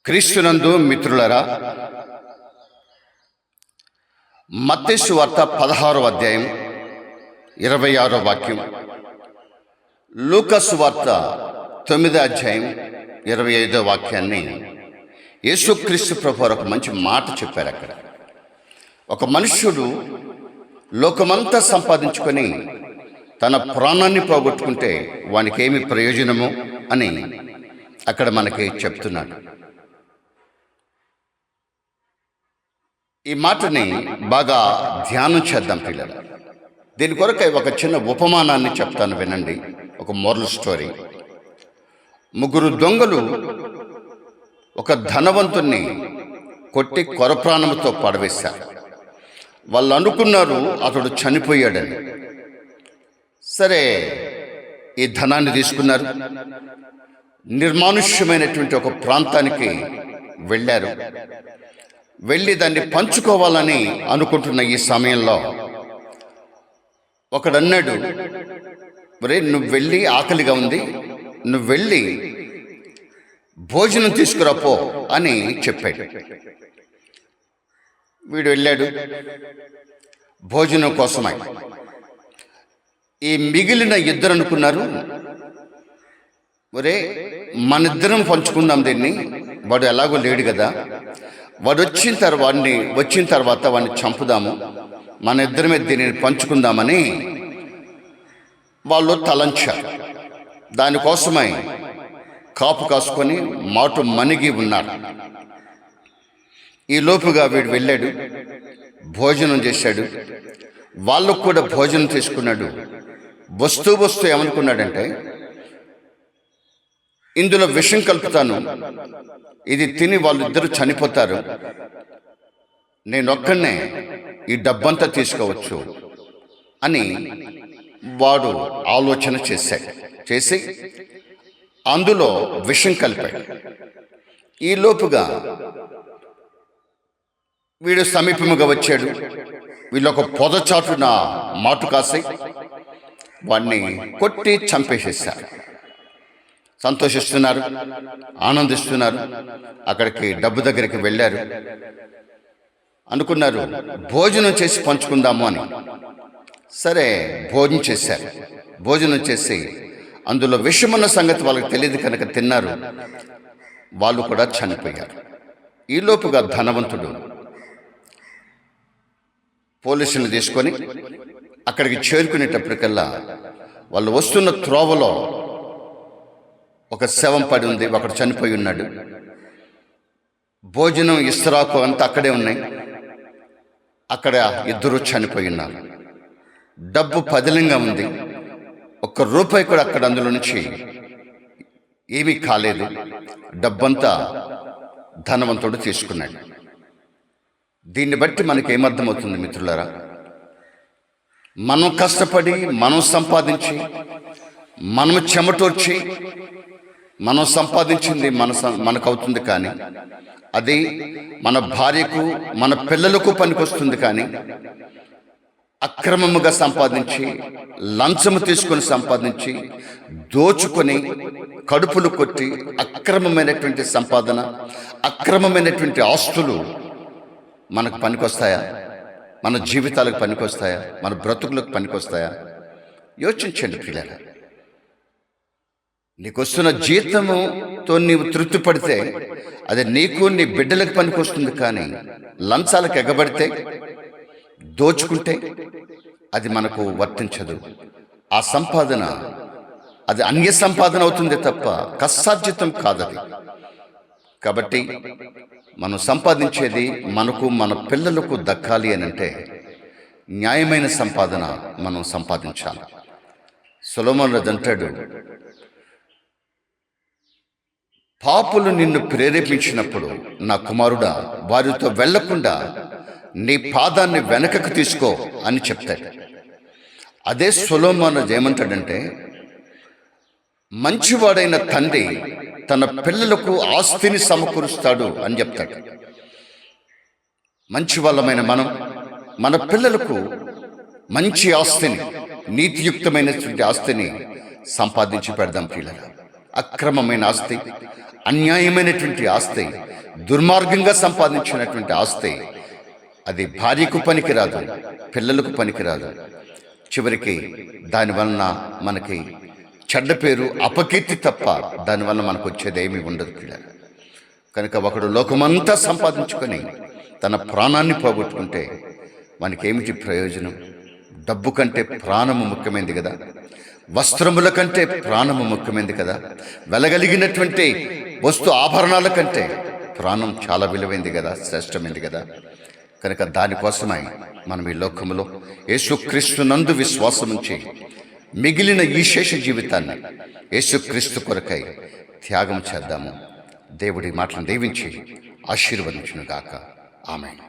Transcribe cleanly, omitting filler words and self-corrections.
క్రీస్తునందు మిత్రులరా, మత్తయి సువార్త 16వ అధ్యాయం 26వ వాక్యం, లూకా సువార్త 9వ అధ్యాయం 25వ వాక్యాన్ని యేసుక్రీస్తు ప్రభువారు ఒక మంచి మాట చెప్పారు. అక్కడ ఒక మనుష్యుడు లోకమంతా సంపాదించుకొని తన ప్రాణాన్ని పోగొట్టుకుంటే వానికి ఏమి ప్రయోజనము అని అక్కడ మనకి చెప్తున్నాడు. ఈ మాటని బాగా ధ్యానం చేద్దాం పిల్లలు. దీని కొరకై ఒక చిన్న ఉపమానాన్ని చెప్తాను, వినండి. ఒక మోరల్ స్టోరీ. ముగ్గురు దొంగలు ఒక ధనవంతుణ్ణి కొట్టి కొరప్రాణముతో పడవేశారు. వాళ్ళు అనుకున్నారు అతడు చనిపోయాడని. సరే, ఈ ధనాన్ని తీసుకున్నారు, నిర్మానుష్యమైనటువంటి ఒక ప్రాంతానికి వెళ్ళారు. వెళ్ళి దాన్ని పంచుకోవాలని అనుకుంటున్న ఈ సమయంలో ఒకడన్నాడు, ఒరే, నువ్వు వెళ్ళి, ఆకలిగా ఉంది, నువ్వు వెళ్ళి భోజనం తీసుకురాపో అని చెప్పాడు. వీడు వెళ్ళాడు భోజనం కోసమై. ఈ మిగిలిన ఇద్దరు అనుకున్నారు, ఒరే, మనిద్దరం పంచుకుందాం దీన్ని, వాడు ఎలాగో లేడు కదా, వాడు వచ్చిన తర్వాత వాడిని చంపుదాము, మన ఇద్దరమే దీనిని పంచుకుందామని వాళ్ళు తలంచారు. దానికోసమై కాపు కాసుకొని మాటు మణిగి ఉన్నారు. ఈ లోపుగా వీడు వెళ్ళాడు, భోజనం చేశాడు, వాళ్ళకు కూడా భోజనం తీసుకున్నాడు. వస్తూ ఏమనుకున్నాడంటే, ఇందులో విషం కలుపుతాను, ఇది తిని వాళ్ళిద్దరూ చనిపోతారు, నేనొక్కనే ఈ డబ్బంతా తీసుకోవచ్చు అని వాడు ఆలోచన చేసి అందులో విషం కలిపాడు. ఈ లోపుగా వీడు సమీపముగా వచ్చాడు. వీళ్ళు ఒక పొదచాటున మాటు కాసి వాడిని కొట్టి చంపేసేశారు. సంతోషిస్తున్నారు, ఆనందిస్తున్నారు. అక్కడికి డబ్బు దగ్గరికి వెళ్ళారు. అనుకున్నారు భోజనం చేసి పంచుకుందాము అని. సరే, భోజనం చేశారు. భోజనం చేసి అందులో విషమున్న సంగతి వాళ్ళకి తెలియదు కనుక తిన్నారు. వాళ్ళు కూడా చనిపోయారు. ఈలోపుగా ధనవంతుడు పోలీసులను తీసుకొని అక్కడికి చేరుకునేటప్పటికల్లా వాళ్ళు వస్తున్న త్రోవలో ఒక శవం పడి ఉంది, ఒకడు చనిపోయి ఉన్నాడు. భోజనం, ఇస్తరాకు అంతా అక్కడే ఉన్నాయి. అక్కడ ఇద్దరు చనిపోయి ఉన్నారు. డబ్బు పదిలంగా ఉంది, ₹1 కూడా అక్కడ అందులో నుంచి ఏమీ కాలేదు. డబ్బంతా ధనవంతుడు తీసుకున్నాడు. దీన్ని బట్టి మనకి ఏమర్థమవుతుంది మిత్రులారా? మనం కష్టపడి, మనం సంపాదించి, మనం చెమటోర్చి మనం సంపాదించింది మనకు అవుతుంది, కానీ అది మన భార్యకు, మన పిల్లలకు పనికొస్తుంది. కానీ అక్రమముగా సంపాదించి, లంచము తీసుకొని సంపాదించి, దోచుకొని, కడుపులు కొట్టి అక్రమమైనటువంటి సంపాదన, అక్రమమైనటువంటి ఆస్తులు మనకు పనికొస్తాయా? మన జీవితాలకు పనికొస్తాయా? మన బ్రతుకులకు పనికొస్తాయా? యోచించండి పిల్లలు. నీకు వస్తున్న జీతముతో నీవు తృప్తి పడితే అది నీకు, నీ బిడ్డలకు పనికొస్తుంది. కానీ లంచాలకు ఎగబడితే, దోచుకుంటే అది మనకు వర్తించదు. ఆ సంపాదన అది అన్య సంపాదన అవుతుంది తప్ప కష్టార్జితం కాదది. కాబట్టి మనం సంపాదించేది మనకు, మన పిల్లలకు దక్కాలి అని అంటే న్యాయమైన సంపాదన మనం సంపాదించాలి. సొలొమోను రాజు అంటాడు, పాపులు నిన్ను ప్రేరేపించినప్పుడు నా కుమారుడా, వారితో వెళ్లకుండా నీ పాదాన్ని వెనకకు తీసుకో అని చెప్తాడు. అదే సొలొమోను ఏమంటాడంటే, మంచివాడైన తండ్రి తన పిల్లలకు ఆస్తిని సమకూరుస్తాడు అని చెప్తాడు. మంచి వాళ్ళమైన మనం మన పిల్లలకు మంచి ఆస్తిని, నీతియుక్తమైనటువంటి ఆస్తిని సంపాదించి పెడదాం పిల్లలు. అక్రమమైన ఆస్తి, అన్యాయమైనటువంటి ఆస్తి, దుర్మార్గంగా సంపాదించినటువంటి ఆస్తి, అది భార్యకు పనికిరాదు, పిల్లలకు పనికిరాదు. చివరికి దానివలన మనకి చెడ్డ పేరు, అపకీర్తి తప్ప దానివల్ల మనకు వచ్చేది ఏమీ ఉండదు పిల్లలు. కనుక ఒకడు లోకమంతా సంపాదించుకొని తన ప్రాణాన్ని పోగొట్టుకుంటే మనకి ఏమిటి ప్రయోజనం? డబ్బు కంటే ప్రాణము ముఖ్యమైనది కదా, వస్త్రముల కంటే ప్రాణము ముఖ్యమైనది కదా, వెలగలిగినటువంటి వస్తు ఆభరణాల కంటే ప్రాణం చాలా విలువైంది కదా, శ్రేష్టమైంది కదా. కనుక దానికోసమై మనం ఈ లోకములో యేసుక్రీస్తు నందు విశ్వాసం ఉంచి మిగిలిన ఈ శేష జీవితాన్ని యేసుక్రీస్తు కొరకై త్యాగం చేద్దాము. దేవుడి మాటలను దీవించి ఆశీర్వదించును గాక. ఆమేన్.